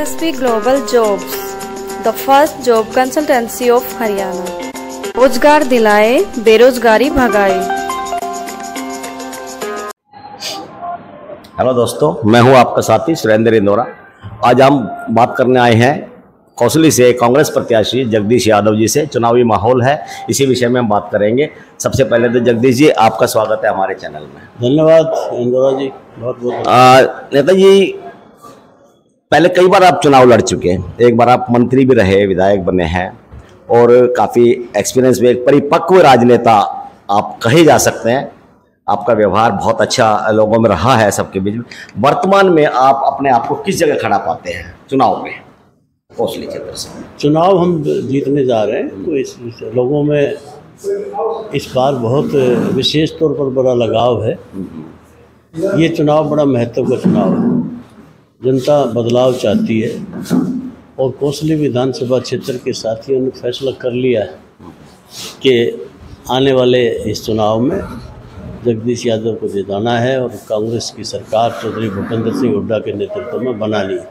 SSP Global Jobs, the first job consultancy of Haryana. रोजगार दिलाए, बेरोजगारी भगाए। हेलो दोस्तों, मैं हूं आपका साथी सुरेंद्र इंदौरा। आज हम बात करने आए हैं कौसली से कांग्रेस प्रत्याशी जगदीश यादव जी से। चुनावी माहौल है, इसी विषय में हम बात करेंगे। सबसे पहले तो जगदीश जी, आपका स्वागत है हमारे चैनल में। धन्यवाद इंदौरा जी, बहुत बहुत। नेता जी, पहले कई बार आप चुनाव लड़ चुके हैं, एक बार आप मंत्री भी रहे, विधायक बने हैं और काफ़ी एक्सपीरियंस में एक परिपक्व राजनेता आप कहे जा सकते हैं। आपका व्यवहार बहुत अच्छा लोगों में रहा है, सबके बीच में। वर्तमान में आप अपने आप को किस जगह खड़ा पाते हैं चुनाव में, कौशली क्षेत्र से? चुनाव हम जीतने जा रहे हैं, तो इस लोगों में इस बार बहुत विशेष तौर पर बड़ा लगाव है। ये चुनाव बड़ा महत्व का चुनाव है। जनता बदलाव चाहती है और कौशली विधानसभा क्षेत्र के साथियों ने फैसला कर लिया है कि आने वाले इस चुनाव में जगदीश यादव को जिताना है और कांग्रेस की सरकार चौधरी भूपेंद्र सिंह हुड्डा के नेतृत्व में बनानी है।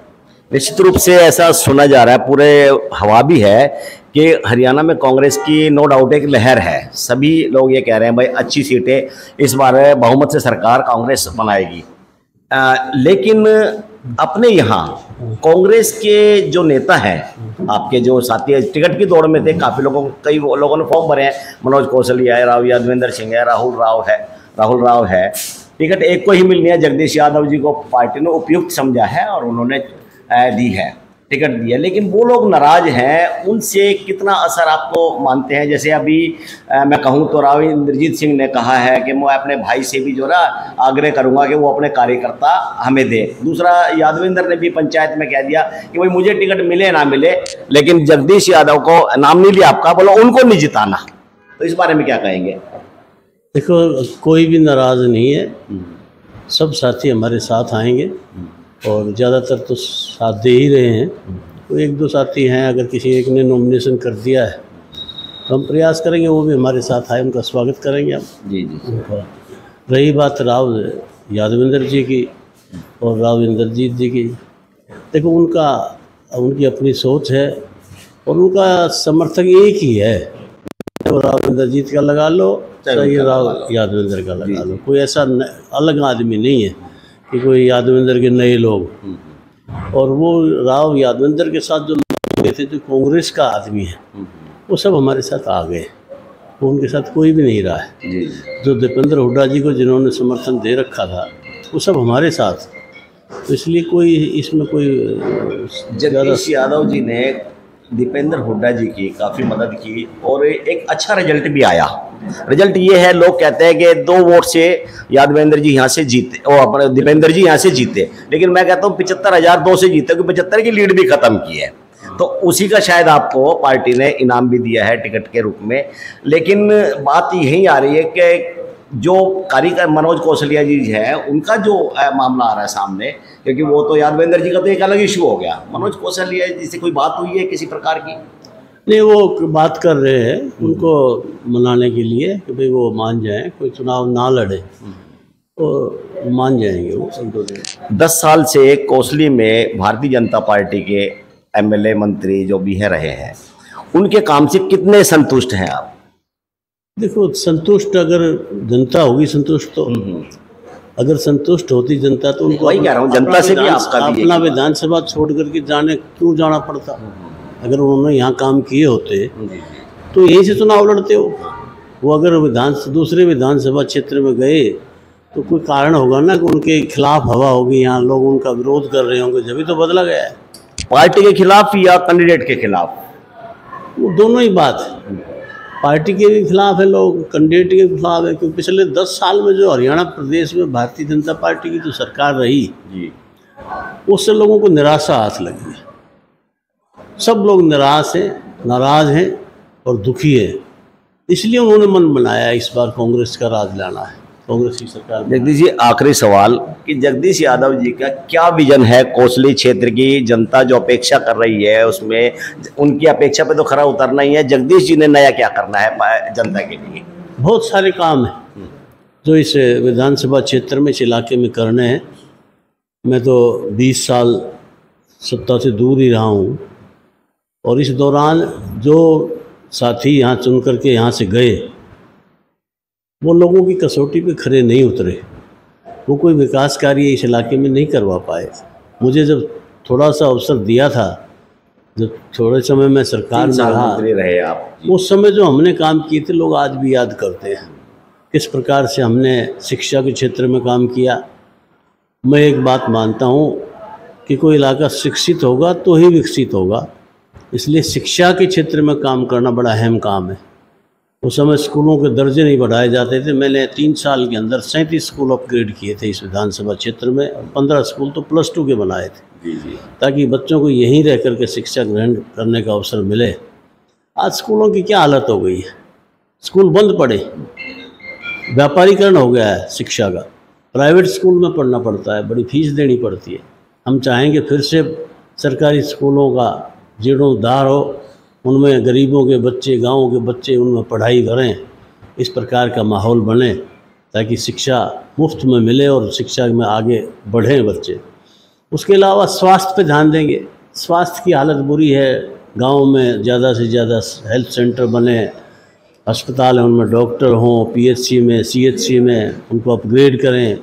निश्चित रूप से ऐसा सुना जा रहा है, पूरे हवा भी है कि हरियाणा में कांग्रेस की नो डाउट एक लहर है। सभी लोग ये कह रहे हैं भाई अच्छी सीटें इस बार बहुमत से सरकार कांग्रेस बनाएगी। लेकिन अपने यहाँ कांग्रेस के जो नेता हैं, आपके जो साथी टिकट की दौड़ में थे, काफ़ी लोगों कई लोगों ने फॉर्म भरे हैं। मनोज कौशलिया है, राव यादवेंद्र सिंह है, राहुल राव है। टिकट एक को ही मिलनी है। जगदीश यादव जी को पार्टी ने उपयुक्त समझा है और उन्होंने दी है, टिकट दी है। लेकिन वो लोग नाराज हैं, उनसे कितना असर आपको मानते हैं? जैसे अभी मैं कहूँ तो राव इंद्रजीत सिंह ने कहा है कि मैं अपने भाई से भी जो ना आग्रह करूंगा कि वो अपने कार्यकर्ता हमें दे। दूसरा, यादवेंद्र ने भी पंचायत में कह दिया कि भाई मुझे टिकट मिले ना मिले, लेकिन जगदीश यादव को नाम नहीं लिया आपका, बोलो उनको नहीं जिताना। तो इस बारे में क्या कहेंगे? देखो, कोई भी नाराज़ नहीं है, सब साथी हमारे साथ आएंगे और ज़्यादातर तो साथ दे ही रहे हैं। तो एक दो साथी हैं, अगर किसी एक ने नॉमिनेशन कर दिया है तो हम प्रयास करेंगे वो भी हमारे साथ आए, उनका स्वागत करेंगे हम। जी जी। रही बात राव यादवेंद्र जी की और राव इंद्रजीत जी की, देखो उनकी अपनी सोच है और उनका समर्थक एक ही है। तो राव इंद्रजीत का लगा लो, चाहे राव यादवेंद्र का लगा लो, कोई ऐसा अलग आदमी नहीं है कि कोई यादवेंद्र के नए लोग। और वो राव यादवेंद्र के साथ जो लोग गए थे, जो कांग्रेस का आदमी है, वो सब हमारे साथ आ गए। वो उनके साथ कोई भी नहीं रहा है। जो दीपेंद्र हुड्डा जी को जिन्होंने समर्थन दे रखा था, वो सब हमारे साथ। तो इसलिए कोई इसमें कोई जगदीश यादव जी ने दीपेंद्र हुड्डा जी की काफ़ी मदद की और एक अच्छा रिजल्ट भी आया। रिजल्ट ये है, लोग कहते हैं कि 2 वोट से यादवेंद्र जी यहाँ से जीते और अपने दीपेंद्र जी यहाँ से जीते, लेकिन मैं कहता हूँ 75,002 से जीते, क्योंकि 75 की लीड भी खत्म की है। तो उसी का शायद आपको पार्टी ने इनाम भी दिया है टिकट के रूप में। लेकिन बात यही आ रही है कि जो कार्यकर मनोज कौशलिया जी हैं, उनका जो मामला आ रहा है सामने, क्योंकि वो तो यादवेंद्र जी का तो एक अलग इशू हो गया। मनोज कौशलिया जी से कोई बात हुई है किसी प्रकार की? नहीं, वो बात कर रहे हैं उनको मनाने के लिए कि भाई वो मान जाएं, कोई चुनाव ना लड़े, तो मान जाएंगे वो। 10 साल से कौशली में भारतीय जनता पार्टी के MLA मंत्री जो भी है रहे हैं, उनके काम से कितने संतुष्ट हैं आप? देखो, संतुष्ट अगर जनता होगी संतुष्ट, तो अगर संतुष्ट होती जनता तो उनको, वही कह रहा हूँ, जनता से भी अपना विधानसभा छोड़ करके क्यों जाना पड़ता? अगर उन्होंने यहाँ काम किए होते तो यहीं से चुनाव लड़ते हो। वो अगर दूसरे विधानसभा क्षेत्र में गए तो कोई कारण होगा ना कि उनके खिलाफ हवा होगी, यहाँ लोग उनका विरोध कर रहे होंगे, जब तो बदला गया है। पार्टी के खिलाफ या कैंडिडेट के खिलाफ? वो दोनों ही बात है। पार्टी के भी खिलाफ है लोग, कैंडिडेट के खिलाफ है। क्योंकि पिछले 10 साल में जो हरियाणा प्रदेश में भारतीय जनता पार्टी की जो सरकार रही जी, उससे लोगों को निराशा हाथ लगी है। सब लोग निराश हैं, नाराज हैं और दुखी है। इसलिए उन्होंने मन बनाया इस बार कांग्रेस का राज लाना है, कांग्रेस की सरकार। जगदीश जी, आखिरी सवाल कि जगदीश यादव जी का क्या विजन है कौशली क्षेत्र की? जनता जो अपेक्षा कर रही है, उसमें उनकी अपेक्षा पे तो खरा उतरना ही है। जगदीश जी ने नया क्या करना है जनता के लिए? बहुत सारे काम हैं जो इस विधानसभा क्षेत्र में, इस इलाके में करने हैं। मैं तो 20 साल सत्ता से दूर ही रहा हूँ, और इस दौरान जो साथी यहाँ चुन करके यहाँ से गए वो लोगों की कसौटी पे खरे नहीं उतरे, वो कोई विकास कार्य इस इलाके में नहीं करवा पाए। मुझे जब थोड़ा सा अवसर दिया था, जब थोड़े समय में सरकार में रहे आप, उस समय जो हमने काम किए थे लोग आज भी याद करते हैं, किस प्रकार से हमने शिक्षा के क्षेत्र में काम किया। मैं एक बात मानता हूँ कि कोई इलाका शिक्षित होगा तो ही विकसित होगा, इसलिए शिक्षा के क्षेत्र में काम करना बड़ा अहम काम है। उस समय स्कूलों के दर्जे नहीं बढ़ाए जाते थे। मैंने 3 साल के अंदर 37 स्कूल अपग्रेड किए थे इस विधानसभा क्षेत्र में, और 15 स्कूल तो +2 के बनाए थे, ताकि बच्चों को यहीं रह कर के शिक्षा ग्रहण करने का अवसर मिले। आज स्कूलों की क्या हालत हो गई है, स्कूल बंद पड़े, व्यापारीकरण हो गया है शिक्षा का, प्राइवेट स्कूल में पढ़ना पड़ता है, बड़ी फीस देनी पड़ती है। हम चाहेंगे फिर से सरकारी स्कूलों का जीर्णोद्धार हो, उनमें गरीबों के बच्चे, गाँव के बच्चे उनमें पढ़ाई करें, इस प्रकार का माहौल बने ताकि शिक्षा मुफ्त में मिले और शिक्षा में आगे बढ़ें बच्चे। उसके अलावा स्वास्थ्य पे ध्यान देंगे। स्वास्थ्य की हालत बुरी है, गाँव में ज़्यादा से ज़्यादा हेल्थ सेंटर बने, अस्पताल हैं उनमें डॉक्टर हों, पीएचसी में, सीएचसी में उनको अपग्रेड करें,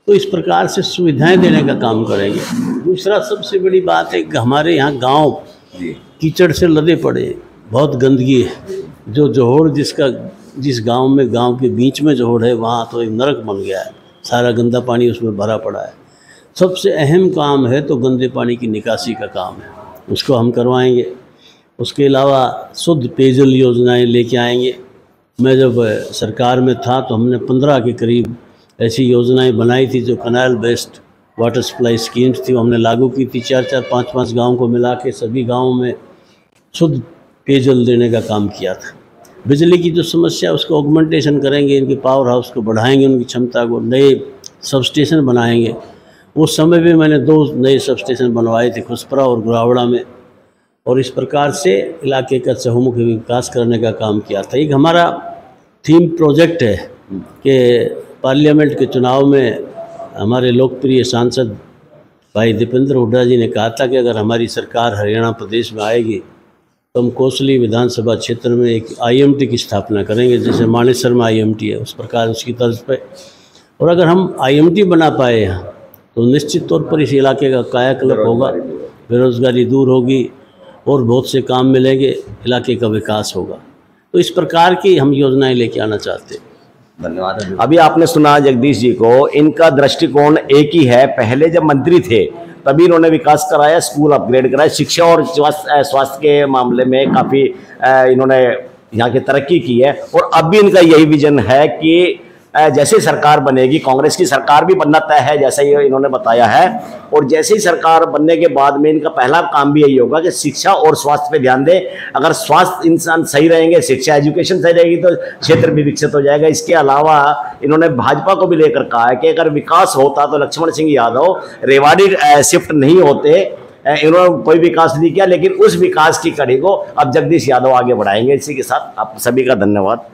तो इस प्रकार से सुविधाएं देने का काम करेंगे। दूसरा सबसे बड़ी बात है कि हमारे यहाँ गांव कीचड़ से लदे पड़े, बहुत गंदगी है। जो जोहड़ जिस गांव में, गांव के बीच में जोहड़ है, वहाँ तो एक नरक बन गया है, सारा गंदा पानी उसमें भरा पड़ा है। सबसे अहम काम है तो गंदे पानी की निकासी का काम है, उसको हम करवाएंगे। उसके अलावा शुद्ध पेयजल योजनाएं लेके आएंगे। मैं जब सरकार में था तो हमने 15 के करीब ऐसी योजनाएं बनाई थी जो canal based water supply schemes थी, हमने लागू की थी। 4-4, 5-5 गाँव को मिला के सभी गाँवों में शुद्ध पेयजल देने का काम किया था। बिजली की जो समस्या उसको ऑगमेंटेशन करेंगे, इनके पावर हाउस को बढ़ाएंगे, उनकी क्षमता को, नए सबस्टेशन बनाएंगे। उस समय भी मैंने 2 नए सबस्टेशन बनवाए थे, खुसपरा और गुरावड़ा में, और इस प्रकार से इलाके का चहुमुखी विकास करने का काम किया था। एक हमारा थीम प्रोजेक्ट है कि पार्लियामेंट के चुनाव में हमारे लोकप्रिय सांसद भाई दीपेंद्र हुड्डा जी ने कहा था कि अगर हमारी सरकार हरियाणा प्रदेश में आएगी तो हम कोसली विधानसभा क्षेत्र में एक IMT की स्थापना करेंगे, जैसे मानेसर में IMT है, उस प्रकार उसकी तर्ज पे। और अगर हम IMT बना पाए यहाँ तो निश्चित तौर पर इस इलाके का कायाकल्प होगा, बेरोजगारी दूर होगी और बहुत से काम मिलेंगे, इलाके का विकास होगा। तो इस प्रकार की हम योजनाएं लेके आना चाहते हैं। धन्यवाद। अभी आपने सुना जगदीश जी को, इनका दृष्टिकोण एक ही है। पहले जब मंत्री थे तभी इन्होंने विकास कराया, स्कूल अपग्रेड कराया, शिक्षा और स्वास्थ्य के मामले में काफ़ी इन्होंने यहाँ की तरक्की की है। और अब भी इनका यही विजन है कि जैसे सरकार बनेगी, कांग्रेस की सरकार भी बनना तय है, जैसे ही इन्होंने बताया है। और जैसे ही सरकार बनने के बाद में इनका पहला काम भी यही होगा कि शिक्षा और स्वास्थ्य पे ध्यान दें। अगर स्वास्थ्य इंसान सही रहेंगे, शिक्षा एजुकेशन सही रहेगी तो क्षेत्र भी विकसित हो जाएगा। इसके अलावा इन्होंने भाजपा को भी लेकर कहा है कि अगर विकास होता तो लक्ष्मण सिंह यादव रेवाड़ी शिफ्ट नहीं होते। इन्होंने कोई विकास नहीं किया, लेकिन उस विकास की कड़ी को अब जगदीश यादव आगे बढ़ाएंगे। इसी के साथ आप सभी का धन्यवाद।